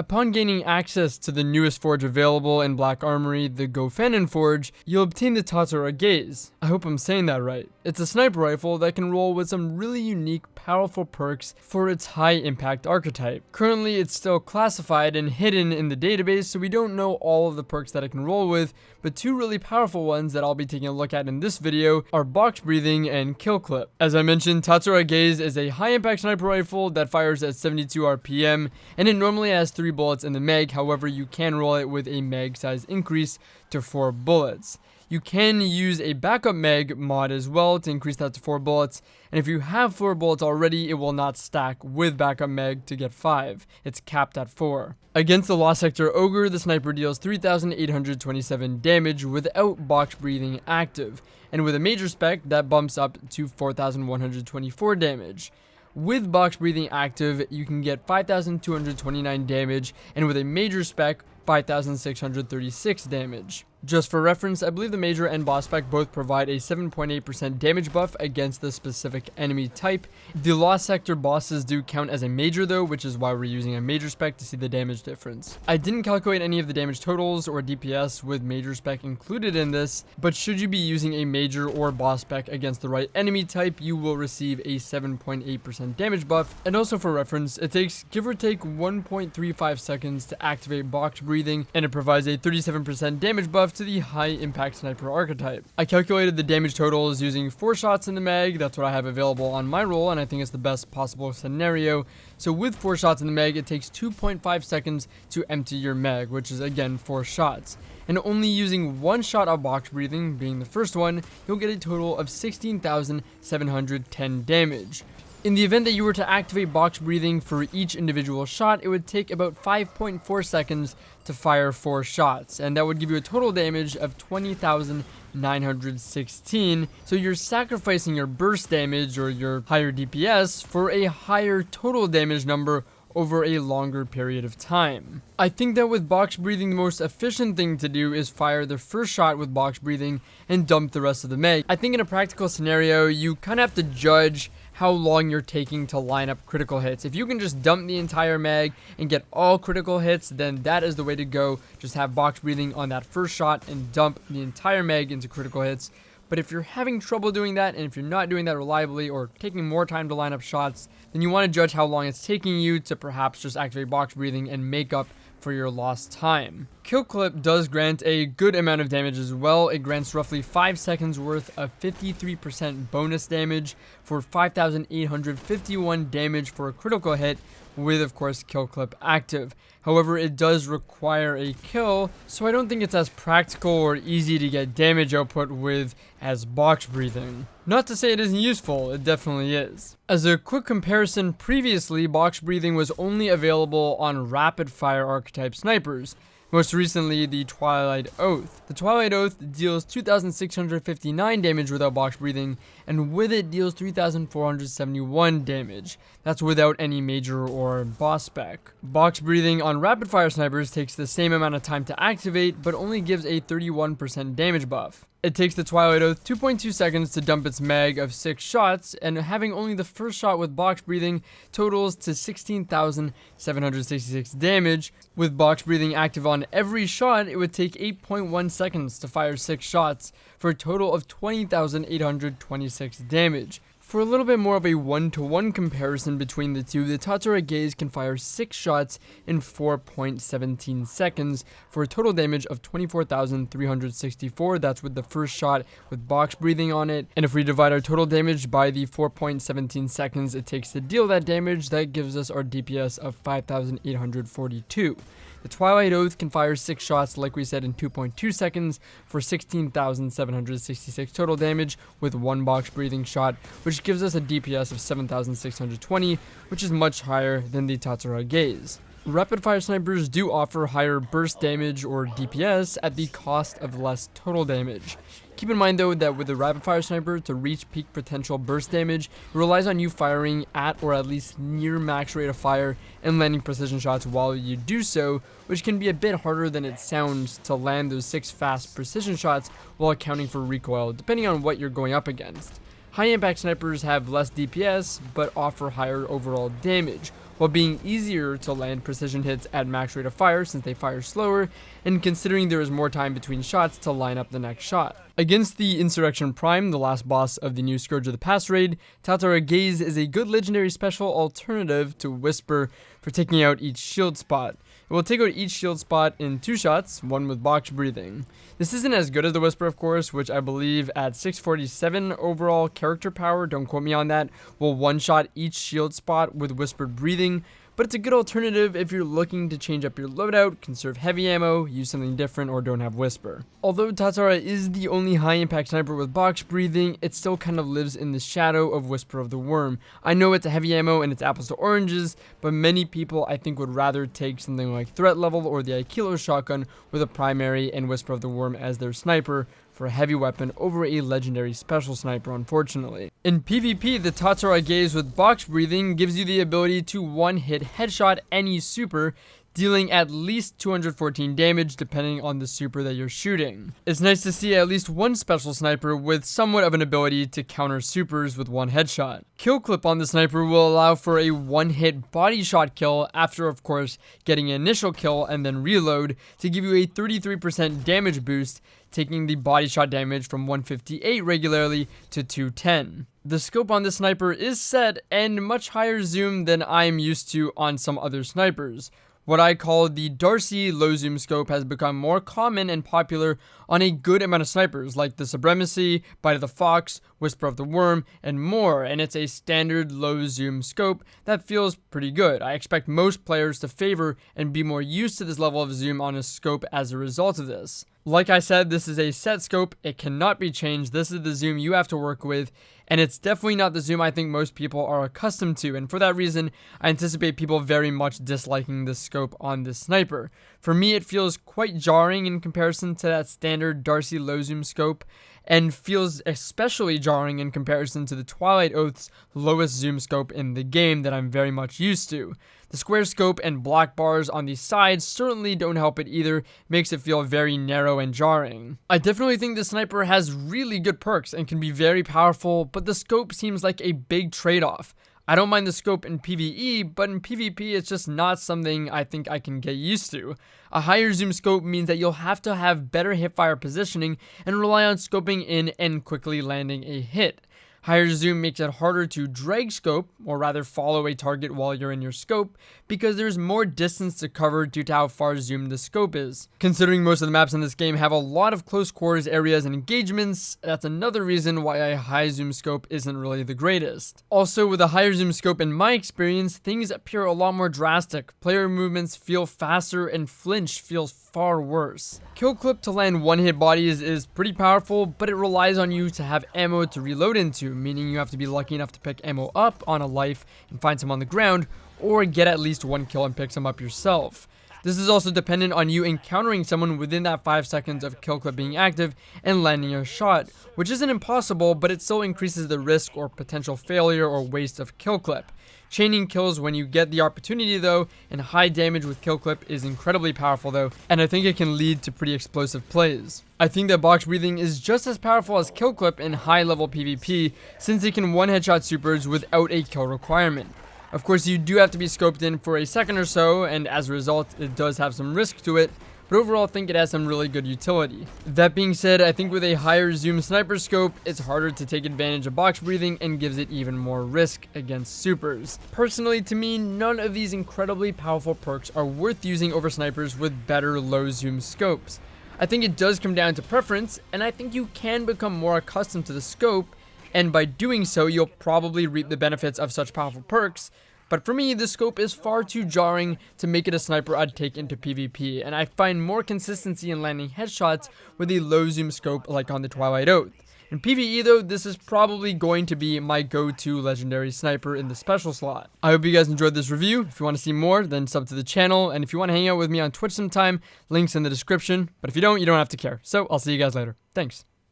Upon gaining access to the newest forge available in Black Armory, the Gofannon Forge, you'll obtain the Tatara Gaze. I hope I'm saying that right. It's a sniper rifle that can roll with some really unique, powerful perks for its high impact archetype. Currently, it's still classified and hidden in the database, so we don't know all of the perks that it can roll with, but two really powerful ones that I'll be taking a look at in this video are box breathing and kill clip. As I mentioned, Tatara Gaze is a high impact sniper rifle that fires at 72 RPM, and it normally has 3 bullets in the mag. However, you can roll it with a mag size increase to 4 bullets. You can use a backup mag mod as well to increase that to 4 bullets, and if you have 4 bullets already, it will not stack with backup mag to get 5. It's capped at 4. Against the Lost Sector Ogre, the sniper deals 3,827 damage without box breathing active, and with a major spec, that bumps up to 4,124 damage. With box breathing active, you can get 5,229 damage, and with a major spec, 5,636 damage. Just for reference, I believe the major and boss spec both provide a 7.8% damage buff against the specific enemy type. The Lost Sector bosses do count as a major though, which is why we're using a major spec to see the damage difference. I didn't calculate any of the damage totals or DPS with major spec included in this, but should you be using a major or boss spec against the right enemy type, you will receive a 7.8% damage buff. And also for reference, it takes give or take 1.35 seconds to activate box breathing, and it provides a 37% damage buff to the high impact sniper archetype. I calculated the damage totals using 4 shots in the mag. That's what I have available on my roll, and I think it's the best possible scenario. So with 4 shots in the mag, it takes 2.5 seconds to empty your mag, which is again 4 shots. And only using 1 shot of box breathing, being the first one, you'll get a total of 16,710 damage. In the event that you were to activate box breathing for each individual shot, it would take about 5.4 seconds to fire 4 shots, and that would give you a total damage of 20,916. So you're sacrificing your burst damage or your higher DPS for a higher total damage number over a longer period of time. I think that with box breathing, the most efficient thing to do is fire the first shot with box breathing and dump the rest of the mag. I think in a practical scenario, you kind of have to judge how long you're taking to line up critical hits. If you can just dump the entire mag and get all critical hits, then that is the way to go. Just have box breathing on that first shot and dump the entire mag into critical hits. But if you're having trouble doing that, and if you're not doing that reliably or taking more time to line up shots, then you want to judge how long it's taking you to perhaps just activate box breathing and make up for your lost time. Kill clip does grant a good amount of damage as well. It grants roughly 5 seconds worth of 53% bonus damage for 5,851 damage for a critical hit, with of course kill clip active. However, it does require a kill, so I don't think it's as practical or easy to get damage output with as box breathing. Not to say it isn't useful, it definitely is. As a quick comparison, previously box breathing was only available on rapid fire archetype snipers. Most recently, the Twilight Oath. The Twilight Oath deals 2,659 damage without box breathing, and with it deals 3,471 damage. That's without any major or boss spec. Box breathing on rapid fire snipers takes the same amount of time to activate, but only gives a 31% damage buff. It takes the Twilight Oath 2.2 seconds to dump its mag of 6 shots, and having only the first shot with box breathing totals to 16,766 damage. With box breathing active on every shot, it would take 8.1 seconds to fire 6 shots for a total of 20,826 damage. For a little bit more of a one-to-one comparison between the two, the Tatara Gaze can fire 6 shots in 4.17 seconds for a total damage of 24,364. That's with the first shot with box breathing on it. And if we divide our total damage by the 4.17 seconds it takes to deal that damage, that gives us our DPS of 5,842. The Twilight Oath can fire 6 shots, like we said, in 2.2 seconds for 16,766 total damage with 1 box breathing shot, which gives us a DPS of 7,620, which is much higher than the Tatara Gaze. Rapid fire snipers do offer higher burst damage or DPS at the cost of less total damage. Keep in mind though that with the rapid fire sniper, to reach peak potential burst damage, it relies on you firing at or at least near max rate of fire and landing precision shots while you do so, which can be a bit harder than it sounds to land those 6 fast precision shots while accounting for recoil, depending on what you're going up against. High impact snipers have less DPS but offer higher overall damage, while being easier to land precision hits at max rate of fire since they fire slower, and considering there is more time between shots to line up the next shot. Against the Insurrection Prime, the last boss of the new Scourge of the Past raid, Tatara Gaze is a good legendary special alternative to Whisper for taking out each shield spot. It will take out each shield spot in 2 shots, one with box breathing. This isn't as good as the Whisper, of course, which I believe at 647 overall character power, don't quote me on that, will one-shot each shield spot with whispered breathing, but it's a good alternative if you're looking to change up your loadout, conserve heavy ammo, use something different, or don't have Whisper. Although Tatara is the only high-impact sniper with box breathing, it still kind of lives in the shadow of Whisper of the Worm. I know it's a heavy ammo and it's apples to oranges, but many people I think would rather take something like Threat Level or the Aikilo shotgun with a primary and Whisper of the Worm as their sniper for a heavy weapon over a legendary special sniper, unfortunately. In PvP, the Tatara Gaze with box breathing gives you the ability to one-hit headshot any super, dealing at least 214 damage depending on the super that you're shooting. It's nice to see at least one special sniper with somewhat of an ability to counter supers with one headshot. Kill clip on the sniper will allow for a one-hit body shot kill after, of course, getting an initial kill and then reload to give you a 33% damage boost, taking the body shot damage from 158 regularly to 210. The scope on this sniper is set and much higher zoom than I'm used to on some other snipers. What I call the Darcy low zoom scope has become more common and popular on a good amount of snipers like the Supremacy, Bite of the Fox, Whisper of the Worm, and more, and it's a standard low zoom scope that feels pretty good. I expect most players to favor and be more used to this level of zoom on a scope as a result of this. Like I said, this is a set scope, it cannot be changed, this is the zoom you have to work with, and it's definitely not the zoom I think most people are accustomed to, and for that reason, I anticipate people very much disliking this scope on this sniper. For me, it feels quite jarring in comparison to that standard Darcy low zoom scope, and feels especially jarring in comparison to the Twilight Oath's lowest zoom scope in the game that I'm very much used to. The square scope and black bars on the sides certainly don't help it either, makes it feel very narrow and jarring. I definitely think the sniper has really good perks and can be very powerful, but the scope seems like a big trade-off. I don't mind the scope in PvE, but in PvP it's just not something I think I can get used to. A higher zoom scope means that you'll have to have better hipfire positioning and rely on scoping in and quickly landing a hit. Higher zoom makes it harder to drag scope, or rather follow a target while you're in your scope, because there's more distance to cover due to how far zoomed the scope is. Considering most of the maps in this game have a lot of close quarters areas and engagements, that's another reason why a high zoom scope isn't really the greatest. Also, with a higher zoom scope in my experience, things appear a lot more drastic, player movements feel faster, and flinch feels far worse. Kill clip to land one-hit bodies is pretty powerful, but it relies on you to have ammo to reload into, meaning you have to be lucky enough to pick ammo up on a life and find some on the ground, or get at least one kill and pick some up yourself. This is also dependent on you encountering someone within that 5 seconds of kill clip being active and landing a shot, which isn't impossible, but it still increases the risk or potential failure or waste of kill clip. Chaining kills when you get the opportunity though, and high damage with kill clip is incredibly powerful though, and I think it can lead to pretty explosive plays. I think that box breathing is just as powerful as kill clip in high level PvP, since it can one headshot supers without a kill requirement. Of course, you do have to be scoped in for a second or so, and as a result, it does have some risk to it, but overall I think it has some really good utility. That being said, I think with a higher zoom sniper scope, it's harder to take advantage of box breathing and gives it even more risk against supers. Personally, to me, none of these incredibly powerful perks are worth using over snipers with better low zoom scopes. I think it does come down to preference, and I think you can become more accustomed to the scope, and by doing so, you'll probably reap the benefits of such powerful perks. But for me, the scope is far too jarring to make it a sniper I'd take into PvP, and I find more consistency in landing headshots with a low zoom scope like on the Twilight Oath. In PvE though, this is probably going to be my go-to legendary sniper in the special slot. I hope you guys enjoyed this review. If you want to see more, then sub to the channel, and if you want to hang out with me on Twitch sometime, links in the description. But if you don't have to care. So I'll see you guys later. Thanks.